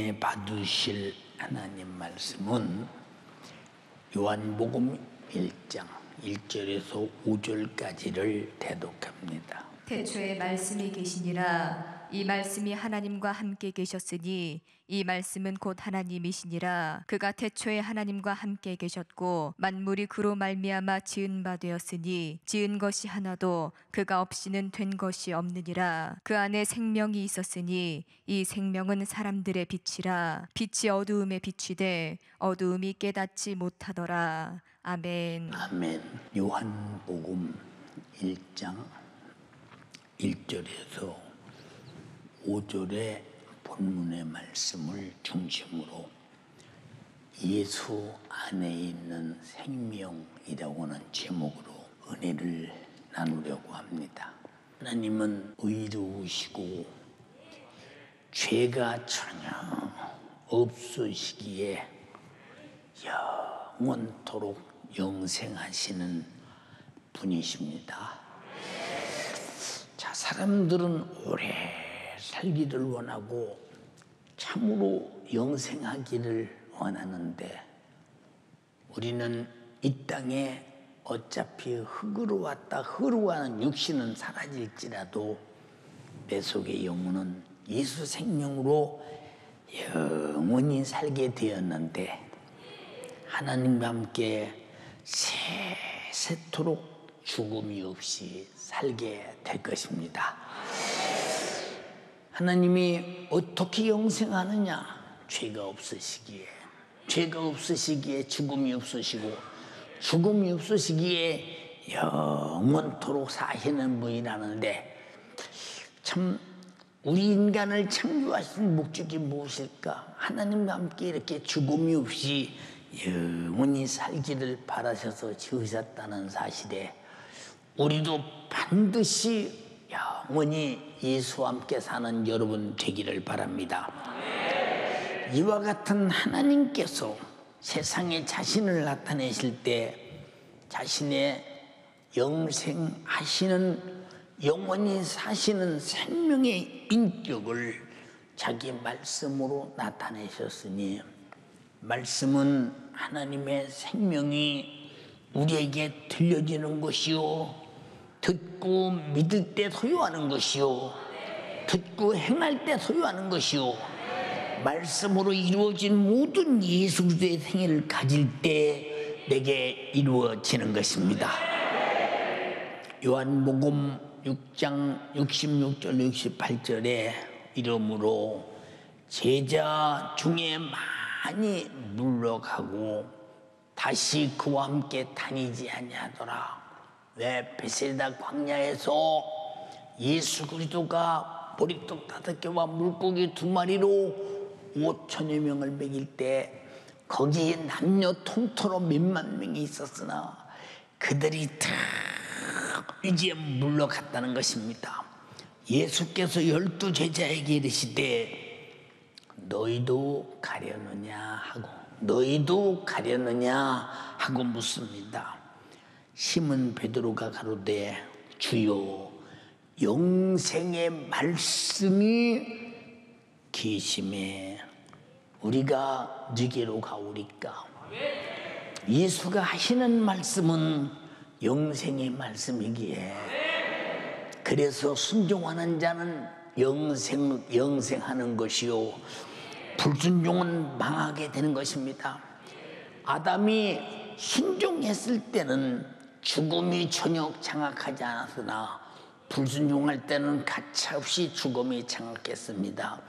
은혜 받으실 하나님 말씀은 요한복음 1장 1절에서 5절까지를 대독합니다. 태초에 말씀이 계시니라. 이 말씀이 하나님과 함께 계셨으니 이 말씀은 곧 하나님이시니라. 그가 태초에 하나님과 함께 계셨고 만물이 그로 말미암아 지은 바 되었으니 지은 것이 하나도 그가 없이는 된 것이 없느니라. 그 안에 생명이 있었으니 이 생명은 사람들의 빛이라. 빛이 어두움에 비치되 어두움이 깨닫지 못하더라. 아멘. 아멘. 요한복음 1장 1절에서 5절의 본문의 말씀을 중심으로 예수 안에 있는 생명이라고 하는 제목으로 은혜를 나누려고 합니다. 하나님은 의로우시고 죄가 전혀 없으시기에 영원토록 영생하시는 분이십니다. 자, 사람들은 오래 살기를 원하고 참으로 영생하기를 원하는데 우리는 이 땅에 어차피 흙으로 왔다 흙으로 가는 육신은 사라질지라도 내 속의 영혼은 예수 생명으로 영원히 살게 되었는데 하나님과 함께 세세토록 죽음이 없이 살게 될 것입니다. 하나님이 어떻게 영생하느냐? 죄가 없으시기에 죽음이 없으시고 죽음이 없으시기에 영원토록 사시는 분이라는데 참 우리 인간을 창조하신 목적이 무엇일까? 하나님과 함께 이렇게 죽음이 없이 영원히 살기를 바라셔서 지으셨다는 사실에 우리도 반드시 영원히 예수와 함께 사는 여러분 되기를 바랍니다. 이와 같은 하나님께서 세상에 자신을 나타내실 때 자신의 영생하시는 영원히 사시는 생명의 인격을 자기 말씀으로 나타내셨으니 말씀은 하나님의 생명이 우리에게 들려지는 것이요 듣고 믿을 때 소유하는 것이요 듣고 행할 때 소유하는 것이요 말씀으로 이루어진 모든 예수 그리스도의 생애를 가질 때 내게 이루어지는 것입니다. 요한복음 6장 66절 68절에 이러므로 제자 중에 많이 물러가고 다시 그와 함께 다니지 아니하더라. 왜? 베세다 광야에서 예수 그리스도가 보리떡 5개와 물고기 2마리로 5천여 명을 먹일 때 거기에 남녀 통틀어 몇만 명이 있었으나 그들이 다 이제 물러갔다는 것입니다. 예수께서 12 제자에게 이르시되 너희도 가려느냐 하고 묻습니다. 시몬 베드로가 가로되 주여 영생의 말씀이 계심에 우리가 네게로 가오리까? 예수가 하시는 말씀은 영생의 말씀이기에 그래서 순종하는 자는 영생하는 것이요 불순종은 망하게 되는 것입니다. 아담이 순종했을 때는 죽음이 전혀 장악하지 않았으나 불순종할 때는 가차없이 죽음이 장악했습니다.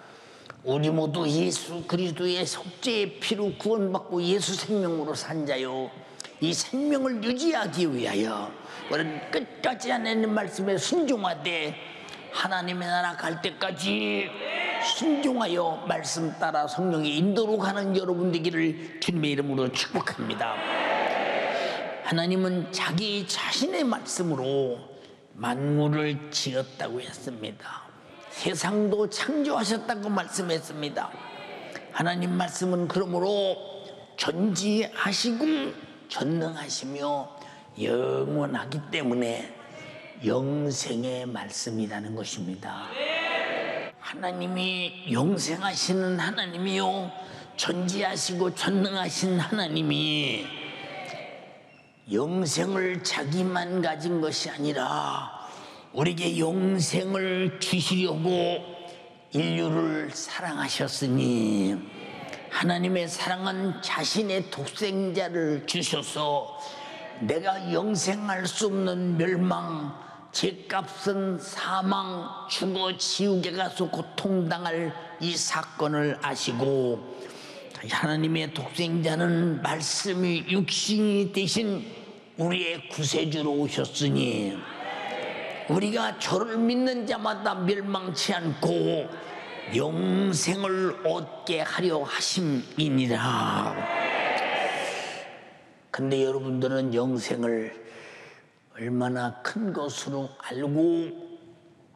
우리 모두 예수 그리스도의 속죄의 피로 구원받고 예수 생명으로 산 자요 이 생명을 유지하기 위하여 우리는 끝까지 하나님 말씀에 순종하되 하나님의 나라 갈 때까지 순종하여 말씀 따라 성령의 인도로 가는 여러분 되기를 주님의 이름으로 축복합니다. 하나님은 자기 자신의 말씀으로 만물을 지었다고 했습니다. 세상도 창조하셨다고 말씀했습니다. 하나님 말씀은 그러므로 전지하시고 전능하시며 영원하기 때문에 영생의 말씀이라는 것입니다. 하나님이 영생하시는 하나님이요, 전지하시고 전능하신 하나님이 영생을 자기만 가진 것이 아니라 우리에게 영생을 주시려고 인류를 사랑하셨으니, 하나님의 사랑은 자신의 독생자를 주셔서 내가 영생할 수 없는 멸망, 죄값은 사망, 죽어 지옥에 가서 고통당할 이 사건을 아시고, 하나님의 독생자는 말씀이 육신이 되신 우리의 구세주로 오셨으니 우리가 저를 믿는 자마다 멸망치 않고 영생을 얻게 하려 하심이니라. 근데 여러분들은 영생을 얼마나 큰 것으로 알고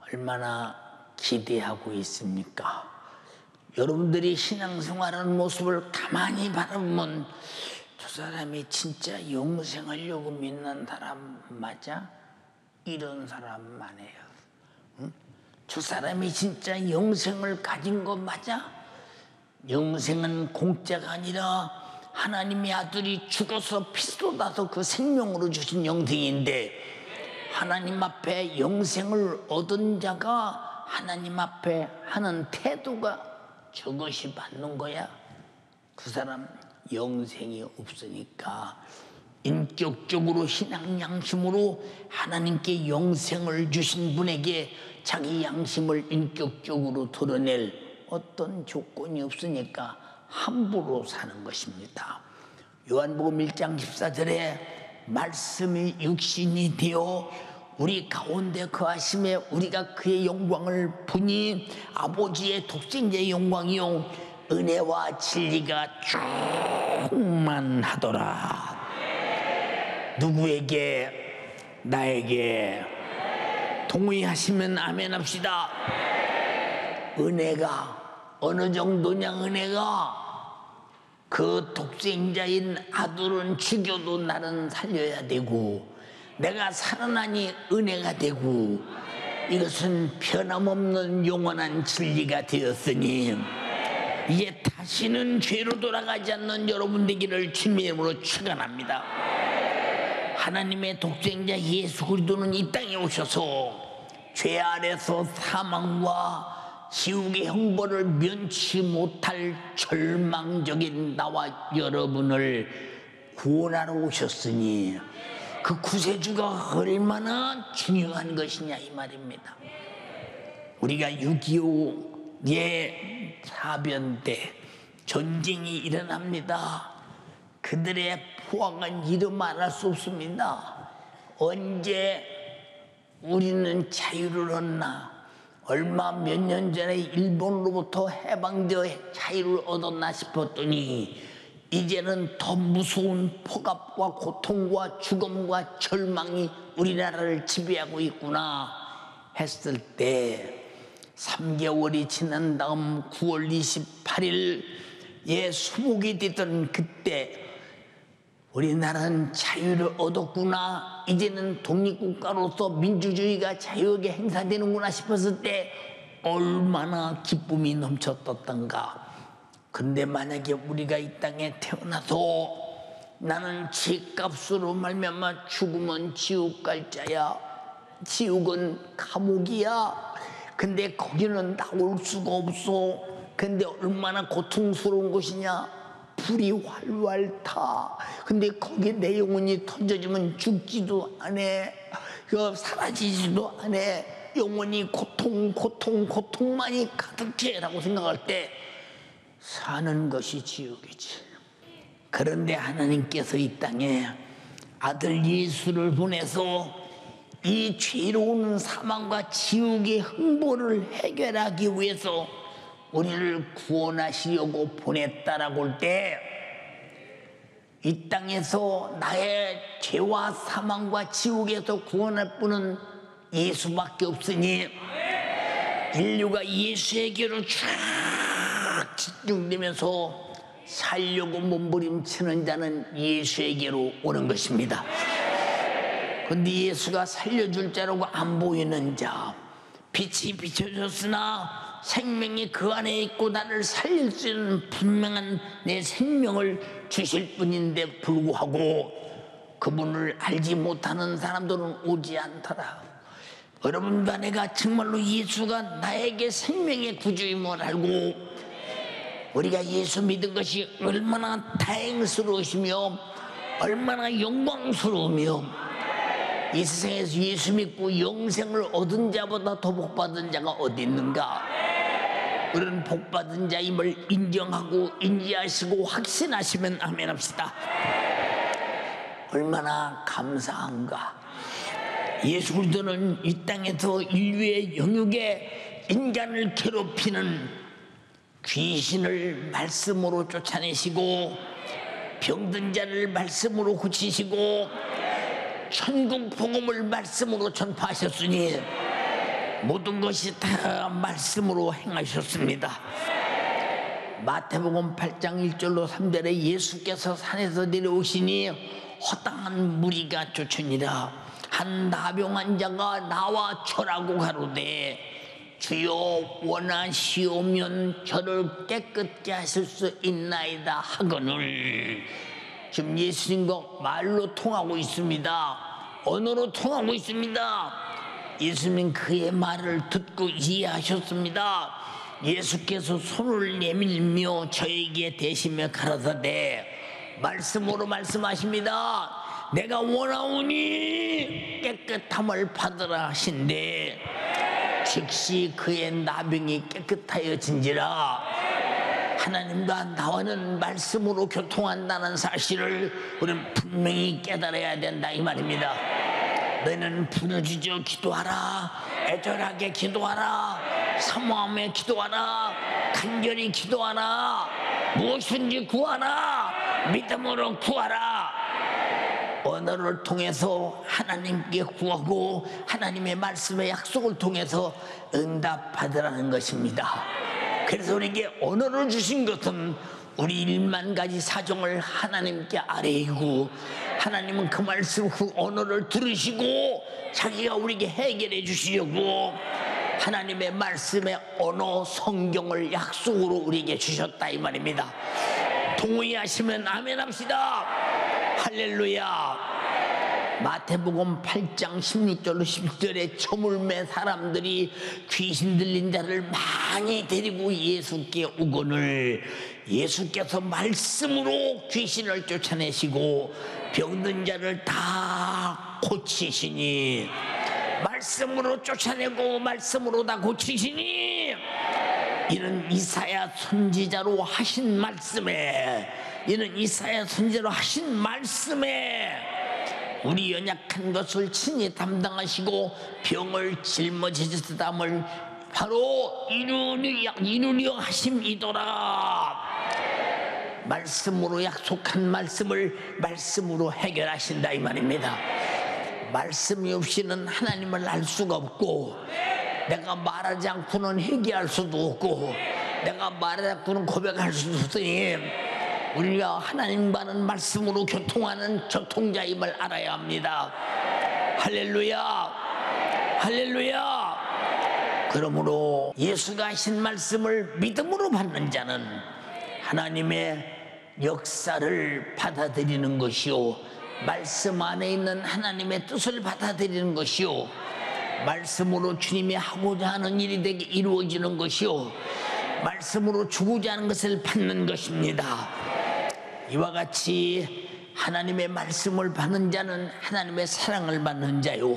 얼마나 기대하고 있습니까? 여러분들이 신앙생활하는 모습을 가만히 바라보면 저 사람이 진짜 영생하려고 믿는 사람 맞아? 이런 사람만 해요. 응? 저 사람이 진짜 영생을 가진 거 맞아? 영생은 공짜가 아니라 하나님의 아들이 죽어서 피 쏟아서 그 생명으로 주신 영생인데, 하나님 앞에 영생을 얻은 자가 하나님 앞에 하는 태도가 저것이 받는 거야. 그 사람 영생이 없으니까 인격적으로 신앙 양심으로 하나님께 영생을 주신 분에게 자기 양심을 인격적으로 드러낼 어떤 조건이 없으니까 함부로 사는 것입니다. 요한복음 1장 14절에 말씀이 육신이 되어 우리 가운데 거하심에 우리가 그의 영광을 보니 아버지의 독생자의 영광이요 은혜와 진리가 충만하더라. 누구에게? 나에게. 동의하시면 아멘 합시다. 은혜가 어느 정도냐? 은혜가 그 독생자인 아들은 죽여도 나는 살려야 되고, 내가 살아나니 은혜가 되고, 이것은 변함없는 영원한 진리가 되었으니 이제 다시는 죄로 돌아가지 않는 여러분 되기를 주님의 이름으로 축원합니다. 하나님의 독생자 예수 그리스도는 이 땅에 오셔서 죄 아래서 사망과 지옥의 형벌을 면치 못할 절망적인 나와 여러분을 구원하러 오셨으니 그 구세주가 얼마나 중요한 것이냐 이 말입니다. 우리가 6.25의 사변 때 전쟁이 일어납니다. 그들의 포악은 이루 말할 수 없습니다. 언제 우리는 자유를 얻나? 얼마 몇 년 전에 일본으로부터 해방되어 자유를 얻었나 싶었더니 이제는 더 무서운 폭압과 고통과 죽음과 절망이 우리나라를 지배하고 있구나 했을 때 3개월이 지난 다음 9월 28일 수복이 되던 그때 우리나라는 자유를 얻었구나, 이제는 독립국가로서 민주주의가 자유하게 행사되는구나 싶었을 때 얼마나 기쁨이 넘쳤던가. 근데 만약에 우리가 이 땅에 태어나서 나는 죄값으로 말미암아 죽으면 지옥 갈 자야, 지옥은 감옥이야, 근데 거기는 나올 수가 없어. 근데 얼마나 고통스러운 곳이냐. 불이 활활 타. 근데 거기에 내 영혼이 던져지면 죽지도 않아, 사라지지도 않아. 영혼이 고통만이 가득해 라고 생각할 때 사는 것이 지옥이지. 그런데 하나님께서 이 땅에 아들 예수를 보내서 이 죄로운 사망과 지옥의 흥보를 해결하기 위해서 우리를 구원하시려고 보냈다라고 할 때, 이 땅에서 나의 죄와 사망과 지옥에서 구원할 분은 예수밖에 없으니 인류가 예수에게로 쫙 집중되면서 살려고 몸부림치는 자는 예수에게로 오는 것입니다. 그런데 예수가 살려줄 자라고 안 보이는 자, 빛이 비춰졌으나 생명이 그 안에 있고 나를 살릴 수 있는 분명한 내 생명을 주실 분인데 불구하고 그분을 알지 못하는 사람들은 오지 않더라. 여러분과 내가 정말로 예수가 나에게 생명의 구주임을 알고 우리가 예수 믿은 것이 얼마나 다행스러우시며 얼마나 영광스러우며 이 세상에서 예수 믿고 영생을 얻은 자보다 더 복받은 자가 어디 있는가. 우리는 복받은 자임을 인정하고 인지하시고 확신하시면 아멘 합시다. 얼마나 감사한가. 예수 그리스도는 이 땅에서 인류의 영역에 인간을 괴롭히는 귀신을 말씀으로 쫓아내시고 병든 자를 말씀으로 고치시고 천국 복음을 말씀으로 전파하셨으니 모든 것이 다 말씀으로 행하셨습니다. 마태복음 8장 1절로 3절에 예수께서 산에서 내려오시니 허당한 무리가 쫓으니라. 한 나병한 자가 나와 절하고 가로되 주여 원하시오면 저를 깨끗게 하실 수 있나이다 하거늘. 지금 예수님과 말로 통하고 있습니다. 언어로 통하고 있습니다. 예수님 그의 말을 듣고 이해하셨습니다. 예수께서 손을 내밀며 저에게 대시며 가라사대 말씀으로 말씀하십니다. 내가 원하오니 깨끗함을 받으라 하신대 즉시 그의 나병이 깨끗하여진지라. 하나님과 나와는 말씀으로 교통한다는 사실을 우리는 분명히 깨달아야 된다 이 말입니다. 너희는 부르짖어 기도하라, 애절하게 기도하라, 사모하며 기도하라, 간절히 기도하라, 무엇인지 구하라, 믿음으로 구하라. 언어를 통해서 하나님께 구하고 하나님의 말씀의 약속을 통해서 응답받으라는 것입니다. 그래서 우리에게 언어를 주신 것은 우리 1만 가지 사정을 하나님께 아뢰고 하나님은 그 말씀 그 언어를 들으시고 자기가 우리에게 해결해 주시려고 하나님의 말씀의 언어 성경을 약속으로 우리에게 주셨다 이 말입니다. 동의하시면 아멘 합시다. 할렐루야. 마태복음 8장 16절로 17절에 저물매 사람들이 귀신 들린 자를 많이 데리고 예수께 오거늘 예수께서 말씀으로 귀신을 쫓아내시고 병든 자를 다 고치시니 말씀으로 쫓아내고 말씀으로 다 고치시니 이는 이사야 선지자로 하신 말씀에 이는 이사야 선지자로 하신 말씀에 우리 연약한 것을 친히 담당하시고 병을 짊어지셔서 담을 바로 이루려 하심이더라. 말씀으로 약속한 말씀을 말씀으로 해결하신다 이 말입니다. 말씀이 없이는 하나님을 알 수가 없고 내가 말하지 않고는 회개할 수도 없고 내가 말하지 않고는 고백할 수도 없으니 우리가 하나님과는 말씀으로 교통하는 교통자임을 알아야 합니다. 할렐루야 할렐루야. 그러므로 예수가 하신 말씀을 믿음으로 받는 자는 하나님의 역사를 받아들이는 것이요 말씀 안에 있는 하나님의 뜻을 받아들이는 것이요 말씀으로 주님이 하고자 하는 일이 되게 이루어지는 것이요 말씀으로 주고자 하는 것을 받는 것입니다. 이와 같이 하나님의 말씀을 받는 자는 하나님의 사랑을 받는 자요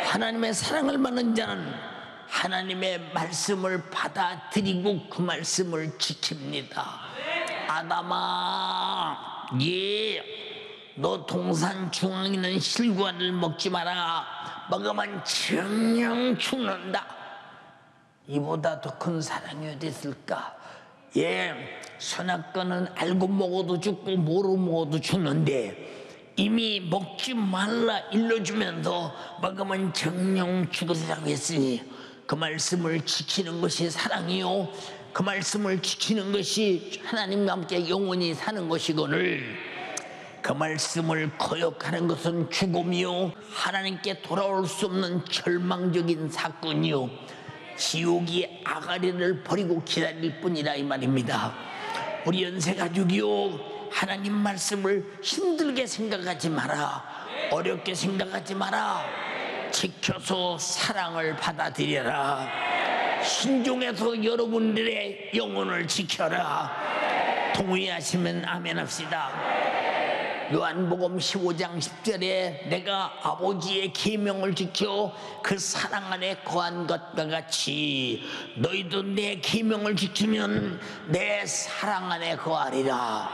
하나님의 사랑을 받는 자는 하나님의 말씀을 받아들이고 그 말씀을 지킵니다. 아담아 너 동산 중앙에 있는 실과를 먹지 마라. 먹으면 정령 죽는다. 이보다 더 큰 사랑이 어디 있을까? 선악과는 알고 먹어도 죽고 모르고 먹어도 죽는데 이미 먹지 말라 일러주면서 먹으면 정령 죽으리라고 했으니 그 말씀을 지키는 것이 사랑이요 그 말씀을 지키는 것이 하나님과 함께 영원히 사는 것이거늘 그 말씀을 거역하는 것은 죽음이요 하나님께 돌아올 수 없는 절망적인 사건이요 지옥이 아가리를 버리고 기다릴 뿐이라 이 말입니다. 우리 연세가족이요, 하나님 말씀을 힘들게 생각하지 마라. 어렵게 생각하지 마라. 지켜서 사랑을 받아들여라. 신중해서 여러분들의 영혼을 지켜라. 동의하시면 아멘 합시다. 요한복음 15장 10절에 내가 아버지의 계명을 지켜 그 사랑 안에 거한 것과 같이 너희도 내 계명을 지키면 내 사랑 안에 거하리라.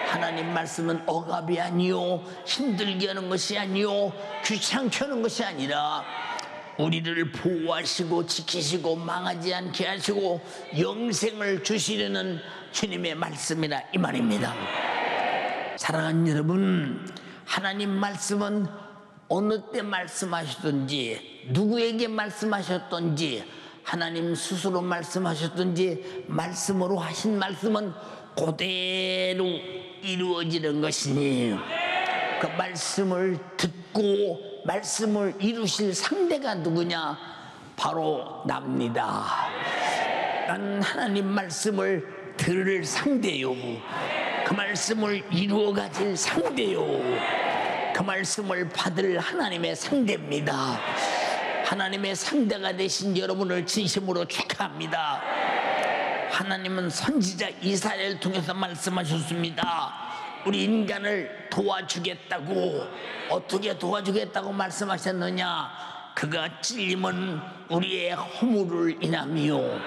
하나님 말씀은 억압이 아니요, 힘들게 하는 것이 아니요, 귀찮게 하는 것이 아니라 우리를 보호하시고 지키시고 망하지 않게 하시고 영생을 주시려는 주님의 말씀이라 이 말입니다. 사랑하는 여러분, 하나님 말씀은 어느 때 말씀하셨든지 누구에게 말씀하셨든지 하나님 스스로 말씀하셨든지 말씀으로 하신 말씀은 그대로 이루어지는 것이니 그 말씀을 듣고 말씀을 이루실 상대가 누구냐? 바로 납니다. 난 하나님 말씀을 들을 상대요, 그 말씀을 이루어 가질 상대요, 그 말씀을 받을 하나님의 상대입니다. 하나님의 상대가 되신 여러분을 진심으로 축하합니다. 하나님은 선지자 이사야를 통해서 말씀하셨습니다. 우리 인간을 도와주겠다고. 어떻게 도와주겠다고 말씀하셨느냐? 그가 찔림은 우리의 허물을 인함이요,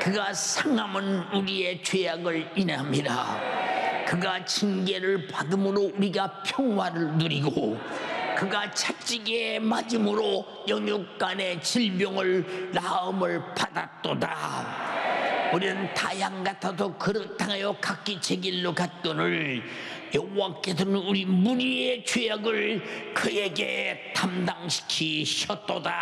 그가 상함은 우리의 죄악을 인함이라. 그가 징계를 받음으로 우리가 평화를 누리고 그가 채찍에 맞음으로 영육간의 질병을 나음을 받았도다. 우리는 다양 같아도 그릇당하여 각기 제 길로 갔거늘 여호와께서는 우리 무리의 죄악을 그에게 담당시키셨도다.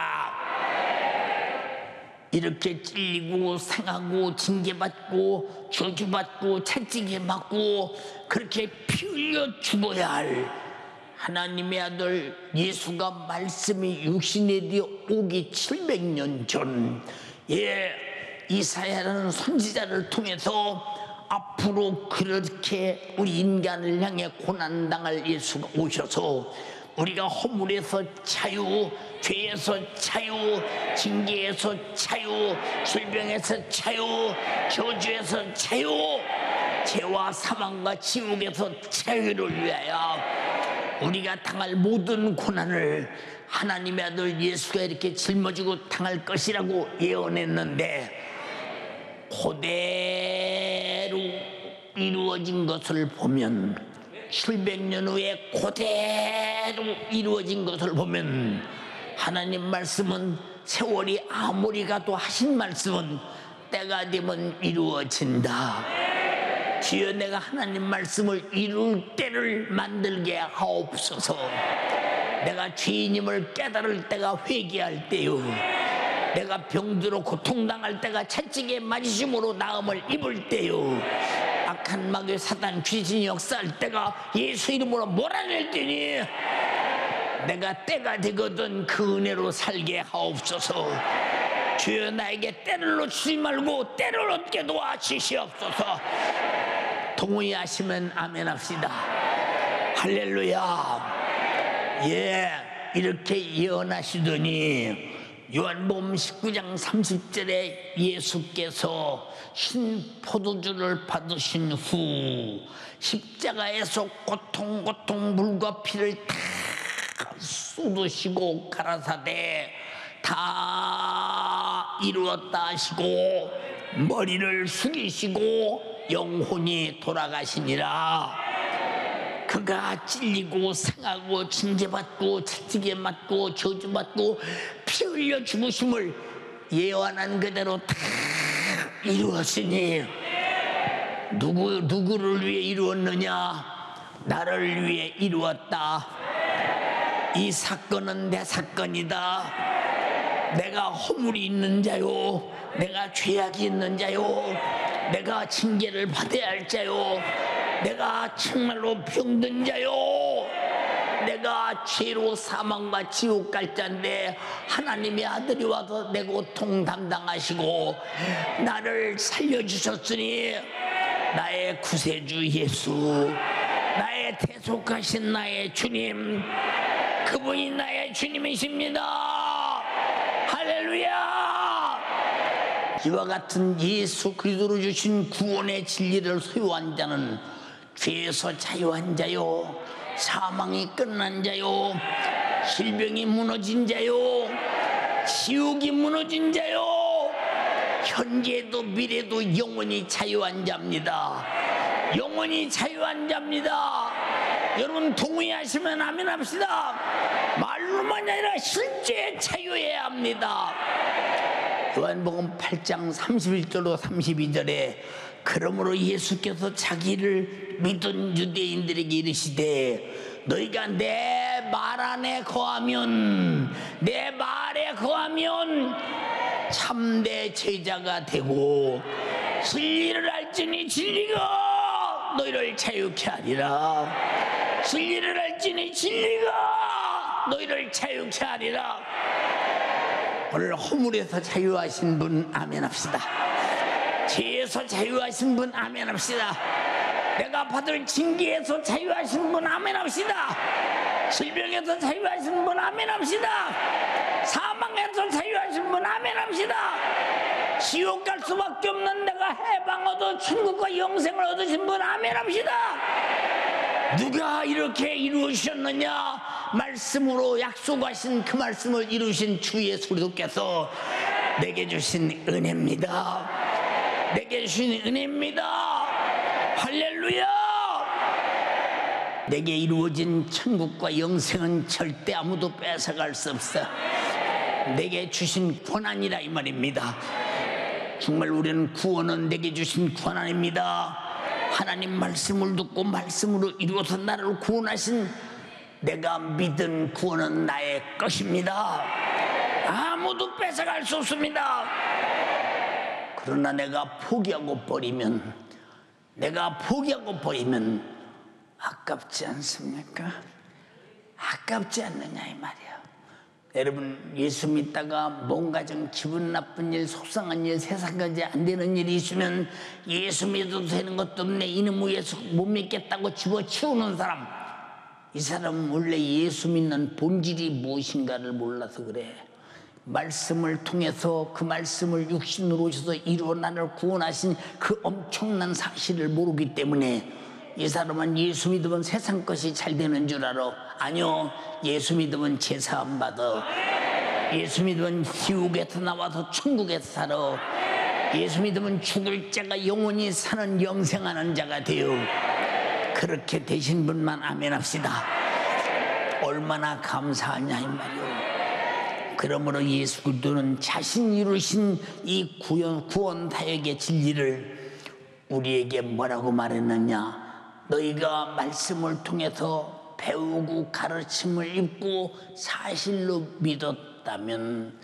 이렇게 찔리고 상하고 징계받고 저주받고 채찍에 맞고 그렇게 피 흘려 죽어야 할 하나님의 아들 예수가 말씀이 육신에 되어 오기 700년 전 이사야라는 선지자를 통해서 앞으로 그렇게 우리 인간을 향해 고난당할 예수가 오셔서 우리가 허물에서 자유, 죄에서 자유, 징계에서 자유, 질병에서 자유, 저주에서 자유, 죄와 사망과 지옥에서 자유를 위하여 우리가 당할 모든 고난을 하나님의 아들 예수가 이렇게 짊어지고 당할 것이라고 예언했는데 그대로 이루어진 것을 보면 700년 후에 그대로 이루어진 것을 보면 하나님 말씀은 세월이 아무리 가도 하신 말씀은 때가 되면 이루어진다. 주여 내가 하나님 말씀을 이룰 때를 만들게 하옵소서. 내가 죄인임을 깨달을 때가 회개할 때요, 내가 병들어 고통당할 때가 채찍에 맞으심으로 나음을 입을 때요, 악한 마귀 사단 귀신이 역사할 때가 예수 이름으로 몰아낼 때니 내가 때가 되거든 그 은혜로 살게 하옵소서. 주여 나에게 때를 놓치지 말고 때를 얻게 도와주시옵소서. 동의하시면 아멘 합시다. 할렐루야. 이렇게 예언하시더니 요한복음 19장 30절에 예수께서 신 포도주를 받으신 후 십자가에서 고통 물과 피를 다 쏟으시고 가라사대 다 이루었다 하시고 머리를 숙이시고 영혼이 돌아가시니라. 그가 찔리고 상하고 징계받고 채찍에 맞고 저주받고 피 흘려 죽으심을 예언한 그대로 다 이루었으니 누구를 위해 이루었느냐? 나를 위해 이루었다. 이 사건은 내 사건이다. 내가 허물이 있는 자요, 내가 죄악이 있는 자요, 내가 징계를 받아야 할 자요, 내가 정말로 병든 자요, 내가 죄로 사망과 지옥 갈 자인데 하나님의 아들이 와서 내 고통 담당하시고 나를 살려주셨으니 나의 구세주 예수, 나의 대속하신 나의 주님, 그분이 나의 주님이십니다. 할렐루야. 이와 같은 예수 그리스도로 주신 구원의 진리를 소유한 자는 죄에서 자유한 자요, 사망이 끝난 자요, 질병이 무너진 자요, 지옥이 무너진 자요, 현재도 미래도 영원히 자유한 자입니다. 영원히 자유한 자입니다. 여러분 동의하시면 아멘 합시다. 말로만이 아니라 실제 자유해야 합니다. 요한복음 8장 31절로 32절에 그러므로 예수께서 자기를 믿은 유대인들에게 이르시되 너희가 내 말 안에 거하면, 내 말에 거하면 참된 제자가 되고 진리를 알지니 진리가 너희를 자유케 하리라. 진리를 알지니 진리가 너희를 자유케 하리라. 오늘 허물에서 자유하신 분 아멘 합시다. 죄에서 자유하신 분 아멘 합시다. 내가 받을 징계에서 자유하신 분 아멘 합시다. 질병에서 자유하신 분 아멘 합시다. 사망에서 자유하신 분 아멘 합시다. 지옥 갈 수밖에 없는 내가 해방 얻어 천국과 영생을 얻으신 분 아멘 합시다. 누가 이렇게 이루셨느냐? 말씀으로 약속하신 그 말씀을 이루신 주 예수 그리스도께서 내게 주신 은혜입니다. 내게 주신 은혜입니다. 할렐루야. 내게 이루어진 천국과 영생은 절대 아무도 뺏어갈 수 없어. 내게 주신 권한이라 이 말입니다. 정말 우리는 구원은 내게 주신 권한입니다. 하나님 말씀을 듣고 말씀으로 이루어서 나를 구원하신 내가 믿은 구원은 나의 것입니다. 아무도 뺏어갈 수 없습니다. 그러나 내가 포기하고 버리면, 내가 포기하고 버리면 아깝지 않습니까? 아깝지 않느냐 이 말이야. 여러분 예수 믿다가 뭔가 좀 기분 나쁜 일, 속상한 일, 세상까지 안 되는 일이 있으면 예수 믿어도 되는 것도 없네, 이놈의 예수 못 믿겠다고 집어치우는 사람, 이 사람은 원래 예수 믿는 본질이 무엇인가를 몰라서 그래. 말씀을 통해서 그 말씀을 육신으로 오셔서 이루어 나를 구원하신 그 엄청난 사실을 모르기 때문에 이 사람은 예수 믿으면 세상 것이 잘 되는 줄 알아. 아니요, 예수 믿으면 제사 안 받아. 예수 믿으면 지옥에서 나와서 천국에서 살아. 예수 믿으면 죽을 자가 영원히 사는 영생하는 자가 돼요. 그렇게 되신 분만 아멘 합시다. 얼마나 감사하냐 이 말이요. 그러므로 예수 그리스도는 자신이 이루신 이 구원 사역의 진리를 우리에게 뭐라고 말했느냐? 너희가 말씀을 통해서 배우고 가르침을 입고 사실로 믿었다면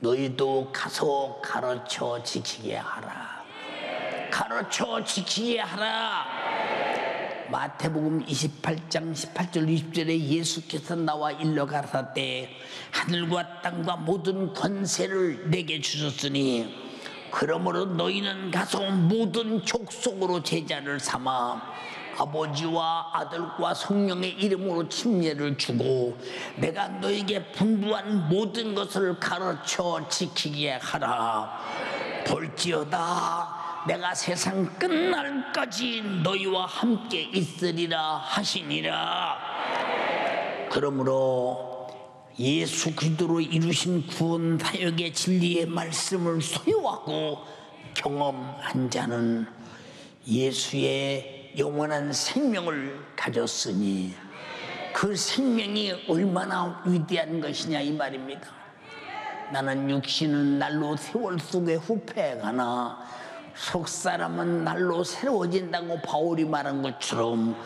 너희도 가서 가르쳐 지키게 하라. 가르쳐 지키게 하라. 마태복음 28장 18절 20절에 예수께서 나와 일러 가라사대 하늘과 땅과 모든 권세를 내게 주셨으니 그러므로 너희는 가서 모든 족속으로 제자를 삼아 아버지와 아들과 성령의 이름으로 침례를 주고 내가 너에게 분부한 모든 것을 가르쳐 지키게 하라. 볼지어다 내가 세상 끝날까지 너희와 함께 있으리라 하시니라. 그러므로 예수 그리스도로 이루신 구원 사역의 진리의 말씀을 소유하고 경험한 자는 예수의 영원한 생명을 가졌으니 그 생명이 얼마나 위대한 것이냐 이 말입니다. 나는 육신은 날로 세월 속에 후패가나 속사람은 날로 새로워진다고 바울이 말한 것처럼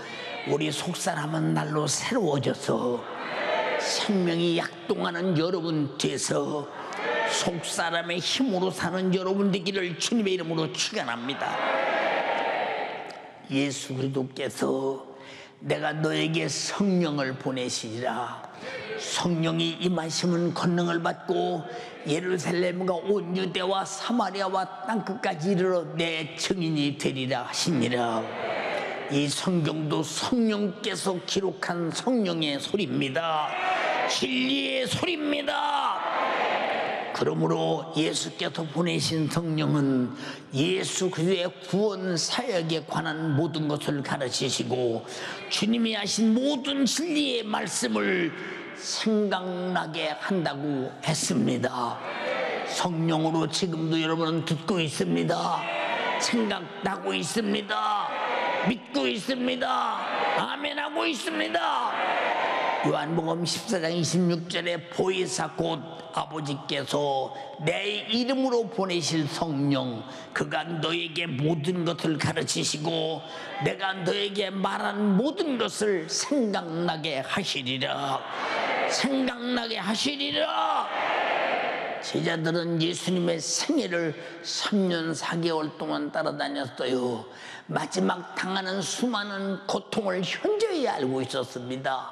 우리 속사람은 날로 새로워져서 생명이 약동하는 여러분 돼서 속사람의 힘으로 사는 여러분 되기를 주님의 이름으로 축원합니다. 예수 그리스도께서 내가 너에게 성령을 보내시리라. 성령이 임하시면 권능을 받고 예루살렘과 온 유대와 사마리아와 땅끝까지 이르러 내 증인이 되리라 하시니라. 이 성경도 성령께서 기록한 성령의 소리입니다. 진리의 소리입니다. 그러므로 예수께서 보내신 성령은 예수 그리스도의 구원 사역에 관한 모든 것을 가르치시고 주님이 하신 모든 진리의 말씀을 생각나게 한다고 했습니다. 성령으로 지금도 여러분은 듣고 있습니다. 생각나고 있습니다. 믿고 있습니다. 아멘하고 있습니다. 요한복음 14장 26절에 보혜사 곧 아버지께서 내 이름으로 보내실 성령, 그가 너에게 모든 것을 가르치시고 내가 너에게 말한 모든 것을 생각나게 하시리라. 생각나게 하시리라. 제자들은 예수님의 생애를 3년 4개월 동안 따라다녔어요. 마지막 당하는 수많은 고통을 현저히 알고 있었습니다.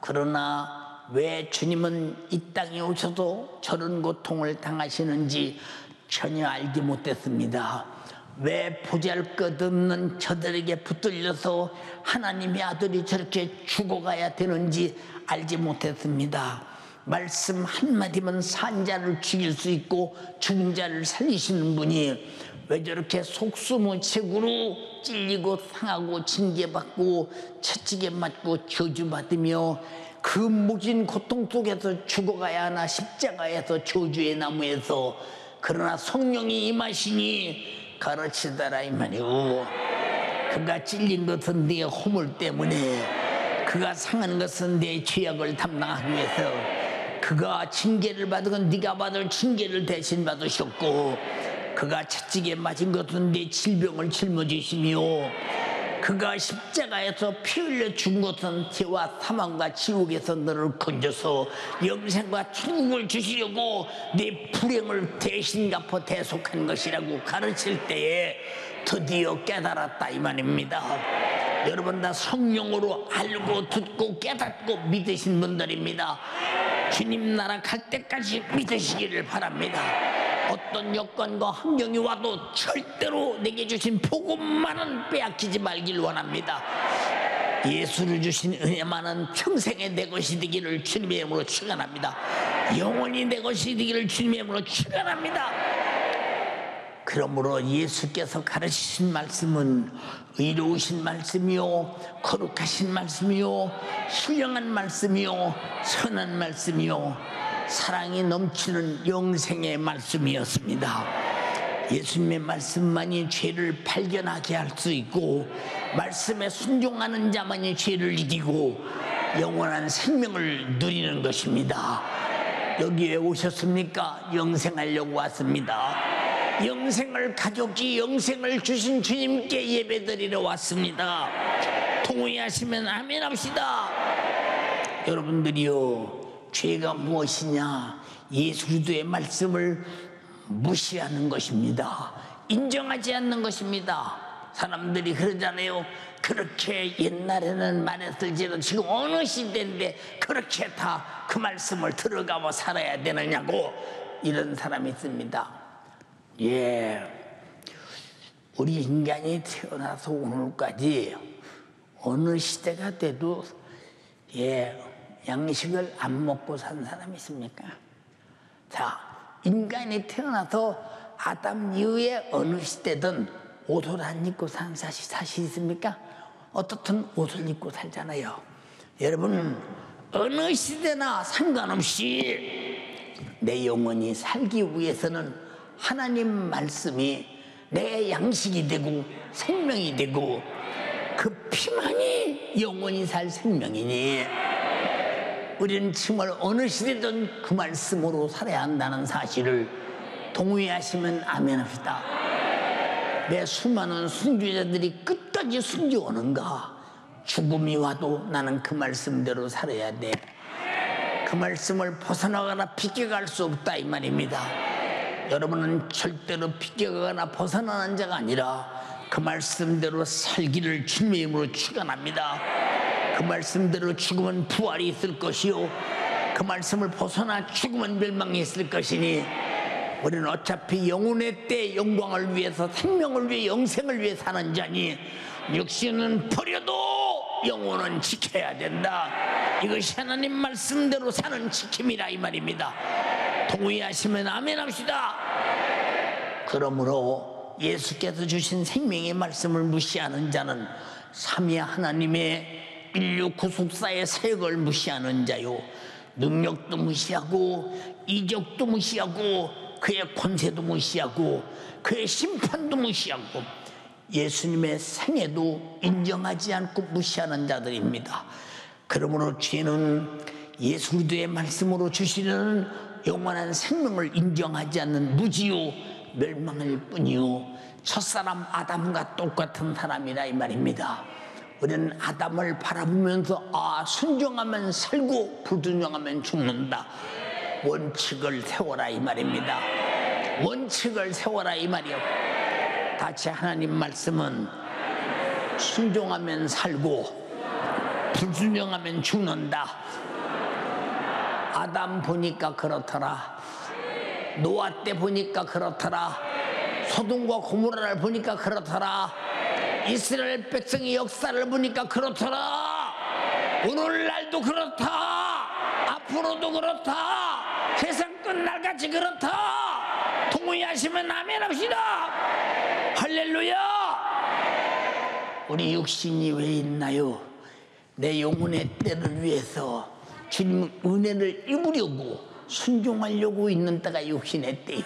그러나 왜 주님은 이 땅에 오셔도 저런 고통을 당하시는지 전혀 알지 못했습니다. 왜 보잘것없는 저들에게 붙들려서 하나님의 아들이 저렇게 죽어가야 되는지 알지 못했습니다. 말씀 한마디면 산 자를 죽일 수 있고 죽은 자를 살리시는 분이 왜 저렇게 속수무책으로 찔리고 상하고 징계받고 채찍에 맞고 저주받으며 그 무진 고통 속에서 죽어가야 하나, 십자가에서 저주의 나무에서. 그러나 성령이 임하시니 가르치더라 이 말이오. 그가 찔린 것은 내 허물 때문에, 그가 상한 것은 내 죄악을 담당하기 위해서, 그가 징계를 받은 건 네가 받을 징계를 대신 받으셨고, 그가 채찍에 맞은 것은 네 질병을 짊어지시며, 그가 십자가에서 피 흘려 죽은 것은 죄와 사망과 지옥에서 너를 건져서 영생과 천국을 주시려고 네 불행을 대신 갚아 대속한 것이라고 가르칠 때에 드디어 깨달았다 이 말입니다. 여러분 다 성령으로 알고 듣고 깨닫고 믿으신 분들입니다. 주님 나라 갈 때까지 믿으시기를 바랍니다. 어떤 여건과 환경이 와도 절대로 내게 주신 복음만은 빼앗기지 말길 원합니다. 예수를 주신 은혜만은 평생에 내 것이 되기를 주님의 이름으로 축원합니다. 영원히 내 것이 되기를 주님의 이름으로 축원합니다. 그러므로 예수께서 가르치신 말씀은 의로우신 말씀이요, 거룩하신 말씀이요, 신령한 말씀이요, 선한 말씀이요, 사랑이 넘치는 영생의 말씀이었습니다. 예수님의 말씀만이 죄를 발견하게 할 수 있고, 말씀에 순종하는 자만이 죄를 이기고 영원한 생명을 누리는 것입니다. 여기에 오셨습니까? 영생하려고 왔습니다. 영생을 가졌기, 영생을 주신 주님께 예배드리러 왔습니다. 동의하시면 아멘 합시다. 여러분들이요, 죄가 무엇이냐? 예수 그리스도의 말씀을 무시하는 것입니다. 인정하지 않는 것입니다. 사람들이 그러잖아요. 그렇게 옛날에는 말했을지도 지금 어느 시대인데 그렇게 다 그 말씀을 들어가고 살아야 되느냐고, 이런 사람이 있습니다. 예, 우리 인간이 태어나서 오늘까지 어느 시대가 돼도 양식을 안 먹고 산 사람이 있습니까? 자, 인간이 태어나서 아담 이후에 어느 시대든 옷을 안 입고 산 사실 있습니까? 어떻든 옷을 입고 살잖아요. 여러분, 어느 시대나 상관없이 내 영혼이 살기 위해서는 하나님 말씀이 내 양식이 되고 생명이 되고, 그 피만이 영원히 살 생명이니 우리는 정말 어느 시대든 그 말씀으로 살아야 한다는 사실을 동의하시면 아멘 합시다. 내 수많은 순교자들이 끝까지 순교하는가? 죽음이 와도 나는 그 말씀대로 살아야 돼. 그 말씀을 벗어나거나 비껴갈 수 없다 이 말입니다. 여러분은 절대로 비껴가거나 벗어나는 자가 아니라 그 말씀대로 살기를 주님의 이름으로 축원합니다. 그 말씀대로 죽으면 부활이 있을 것이요 그 말씀을 벗어나 죽으면 멸망이 있을 것이니 우리는 어차피 영혼의 때 영광을 위해서 생명을 위해 영생을 위해 사는 자니 육신은 버려도 영혼은 지켜야 된다. 이것이 하나님 말씀대로 사는 지킴이라 이 말입니다. 동의하시면 아멘 합시다. 그러므로 예수께서 주신 생명의 말씀을 무시하는 자는 삼위 하나님의 인류 구속사의 사역을 무시하는 자요 능력도 무시하고 이적도 무시하고 그의 권세도 무시하고 그의 심판도 무시하고 예수님의 생애도 인정하지 않고 무시하는 자들입니다. 그러므로 죄는 예수 그리스도의 말씀으로 주시는 영원한 생명을 인정하지 않는 무지요 멸망일 뿐이요 첫사람 아담과 똑같은 사람이라 이 말입니다. 우리는 아담을 바라보면서 순종하면 살고 불순종하면 죽는다. 원칙을 세워라 이 말입니다. 원칙을 세워라 이 말이요. 같이 하나님 말씀은 순종하면 살고 불순종하면 죽는다. 아담 보니까 그렇더라. 노아 때 보니까 그렇더라. 소돔과 고모라를 보니까 그렇더라. 이스라엘 백성의 역사를 보니까 그렇더라. 오늘날도 그렇다. 앞으로도 그렇다. 세상 끝날같이 그렇다. 동의하시면 아멘 합시다. 할렐루야. 우리 육신이 왜 있나요? 내 영혼의 때를 위해서 주님 은혜를 입으려고 순종하려고 있는 때가 육신의 때요.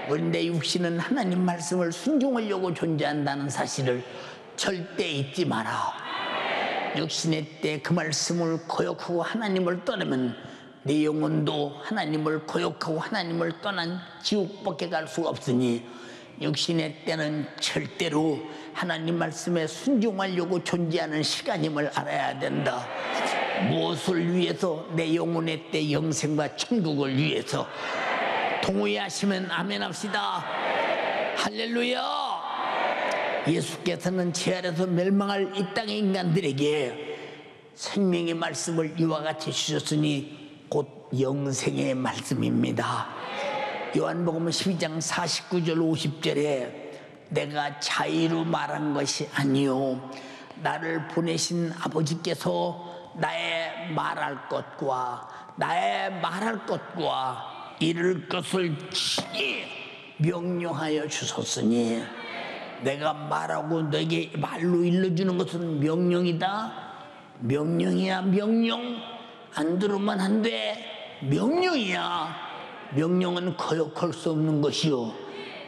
그런데 육신은 하나님 말씀을 순종하려고 존재한다는 사실을 절대 잊지 마라. 육신의 때 그 말씀을 거역하고 하나님을 떠나면 네 영혼도 하나님을 거역하고 하나님을 떠난 지옥밖에 갈 수가 없으니 육신의 때는 절대로 하나님 말씀에 순종하려고 존재하는 시간임을 알아야 된다. 무엇을 위해서? 내 영혼의 때 영생과 천국을 위해서. 동의하시면 아멘 합시다. 할렐루야. 예수께서는 죄 아래서 멸망할 이 땅의 인간들에게 생명의 말씀을 이와 같이 주셨으니 곧 영생의 말씀입니다. 요한복음 12장 49절 50절에 내가 자의로 말한 것이 아니요 나를 보내신 아버지께서 나의 말할 것과 이룰 것을 친히 명령하여 주셨으니 내가 말하고 너에게 말로 일러주는 것은 명령이다. 명령이야. 명령 안 들으면 안 돼. 명령이야. 명령은 거역할 수 없는 것이요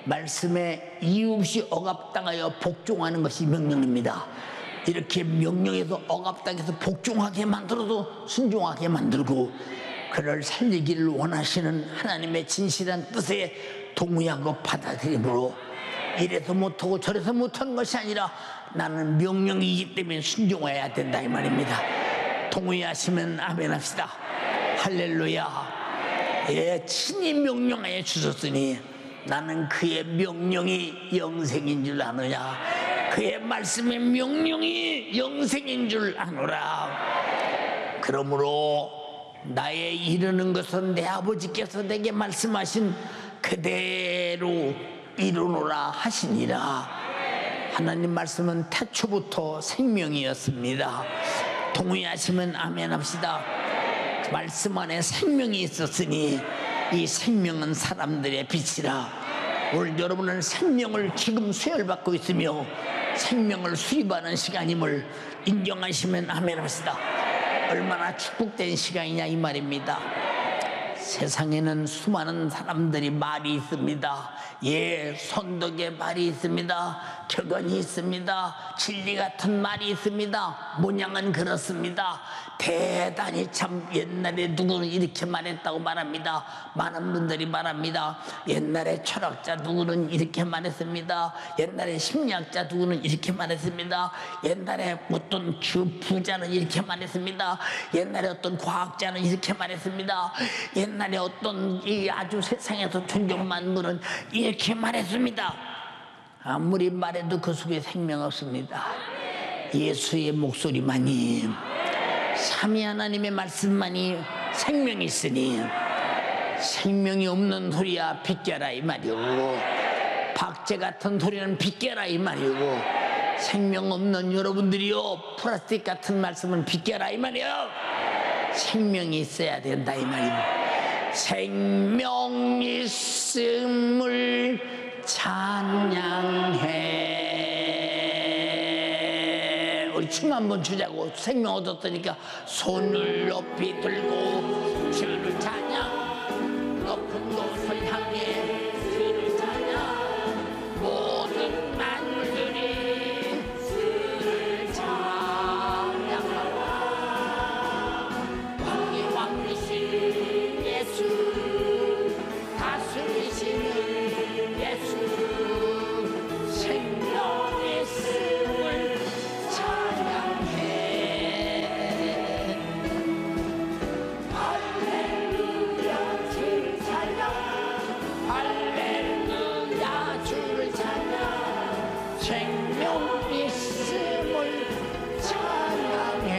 말씀에 이유 없이 억압당하여 복종하는 것이 명령입니다. 이렇게 명령해서 억압당해서 복종하게 만들어도 순종하게 만들고 그를 살리기를 원하시는 하나님의 진실한 뜻에 동의하고 받아들임으로 이래서 못하고 저래서 못하는 것이 아니라 나는 명령이기 때문에 순종해야 된다 이 말입니다. 동의하시면 아멘 합시다. 할렐루야. 예, 친히 명령하여 주셨으니 나는 그의 명령이 영생인 줄 아느냐 그의 말씀의 명령이 영생인 줄 아노라. 그러므로 나의 이루는 것은 내 아버지께서 내게 말씀하신 그대로 이루노라 하시니라. 하나님 말씀은 태초부터 생명이었습니다. 동의하시면 아멘 합시다. 말씀 안에 생명이 있었으니 이 생명은 사람들의 빛이라. 오늘 여러분은 생명을 지금 수혈받고 있으며 생명을 수입하는 시간임을 인정하시면 아멘 합시다. 얼마나 축복된 시간이냐 이 말입니다. 세상에는 수많은 사람들이 말이 있습니다. 예, 선덕의 말이 있습니다. 격언이 있습니다. 진리 같은 말이 있습니다. 모양은 그렇습니다. 대단히 참 옛날에 누구는 이렇게 말했다고 말합니다. 많은 분들이 말합니다. 옛날에 철학자 누구는 이렇게 말했습니다. 옛날에 심리학자 누구는 이렇게 말했습니다. 옛날에 어떤 부자는 이렇게 말했습니다. 옛날에 어떤 과학자는 이렇게 말했습니다. 옛날에 어떤 이 아주 세상에서 존경받는 분은 이렇게 말했습니다. 아무리 말해도 그 속에 생명 없습니다. 예수의 목소리만이, 삼위 하나님의 말씀만이 생명이 있으니 생명이 없는 소리야 비껴라 이 말이오. 박제 같은 소리는 비껴라 이 말이오. 생명 없는 여러분들이요, 플라스틱 같은 말씀은 비껴라 이 말이오. 생명이 있어야 된다 이 말이오. 생명 있음을 찬양해. 우리 춤 한번 추자고. 생명 얻었으니까 손을 높이 들고 주를 찬양. 높은 곳을 향해 주를 찬양. 모든 만물들이 주를 찬양하라. 왕의 왕 되신 예수, 다스리시는 예수, 생명 있음을 찬양해. 할렐루야 주를 찬양. 할렐루야 주를 찬양. 생명 있음을 찬양해.